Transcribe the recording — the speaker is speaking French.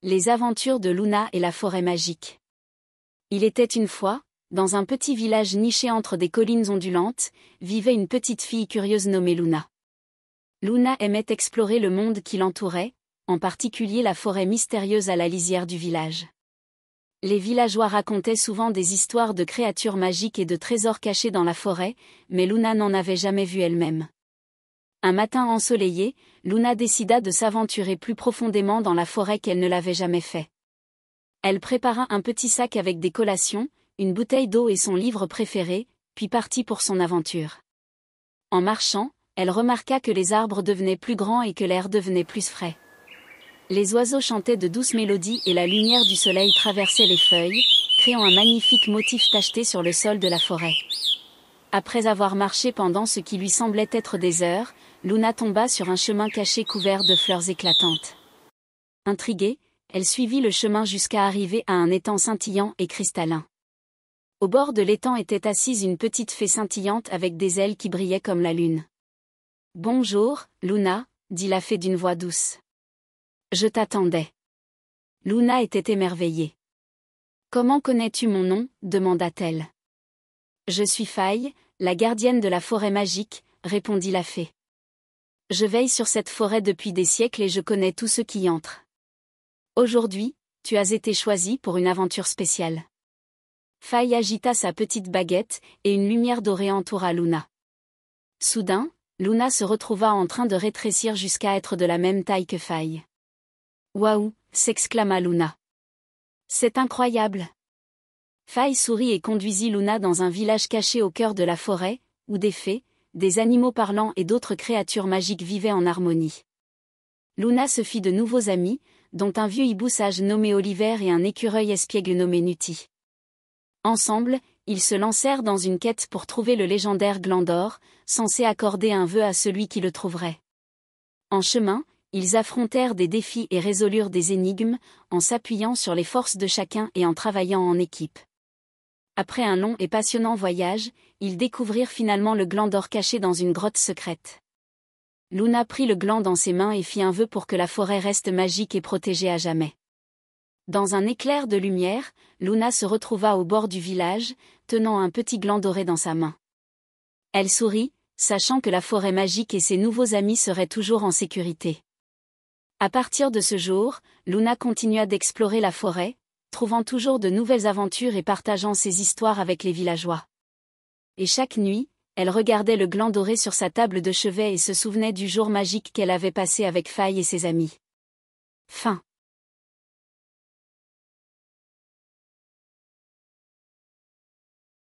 Les aventures de Luna et la forêt magique. Il était une fois, dans un petit village niché entre des collines ondulantes, vivait une petite fille curieuse nommée Luna. Luna aimait explorer le monde qui l'entourait, en particulier la forêt mystérieuse à la lisière du village. Les villageois racontaient souvent des histoires de créatures magiques et de trésors cachés dans la forêt, mais Luna n'en avait jamais vu elle-même. Un matin ensoleillé, Luna décida de s'aventurer plus profondément dans la forêt qu'elle ne l'avait jamais fait. Elle prépara un petit sac avec des collations, une bouteille d'eau et son livre préféré, puis partit pour son aventure. En marchant, elle remarqua que les arbres devenaient plus grands et que l'air devenait plus frais. Les oiseaux chantaient de douces mélodies et la lumière du soleil traversait les feuilles, créant un magnifique motif tacheté sur le sol de la forêt. Après avoir marché pendant ce qui lui semblait être des heures, Luna tomba sur un chemin caché couvert de fleurs éclatantes. Intriguée, elle suivit le chemin jusqu'à arriver à un étang scintillant et cristallin. Au bord de l'étang était assise une petite fée scintillante avec des ailes qui brillaient comme la lune. « Bonjour, Luna, » dit la fée d'une voix douce. « Je t'attendais. » Luna était émerveillée. « Comment connais-tu mon nom ?» demanda-t-elle. « Je suis Faille, la gardienne de la forêt magique, » répondit la fée. « Je veille sur cette forêt depuis des siècles et je connais tous ceux qui y entrent. Aujourd'hui, tu as été choisie pour une aventure spéciale. » Faille agita sa petite baguette, et une lumière dorée entoura Luna. Soudain, Luna se retrouva en train de rétrécir jusqu'à être de la même taille que Faille. « Waouh !» s'exclama Luna. « C'est incroyable !» Faille sourit et conduisit Luna dans un village caché au cœur de la forêt, où des fées, des animaux parlants et d'autres créatures magiques vivaient en harmonie. Luna se fit de nouveaux amis, dont un vieux hibou sage nommé Oliver et un écureuil espiègle nommé Nutti. Ensemble, ils se lancèrent dans une quête pour trouver le légendaire gland d'or, censé accorder un vœu à celui qui le trouverait. En chemin, ils affrontèrent des défis et résolurent des énigmes, en s'appuyant sur les forces de chacun et en travaillant en équipe. Après un long et passionnant voyage, ils découvrirent finalement le gland d'or caché dans une grotte secrète. Luna prit le gland dans ses mains et fit un vœu pour que la forêt reste magique et protégée à jamais. Dans un éclair de lumière, Luna se retrouva au bord du village, tenant un petit gland doré dans sa main. Elle sourit, sachant que la forêt magique et ses nouveaux amis seraient toujours en sécurité. À partir de ce jour, Luna continua d'explorer la forêt, trouvant toujours de nouvelles aventures et partageant ses histoires avec les villageois. Et chaque nuit, elle regardait le gland doré sur sa table de chevet et se souvenait du jour magique qu'elle avait passé avec Faille et ses amis. Fin.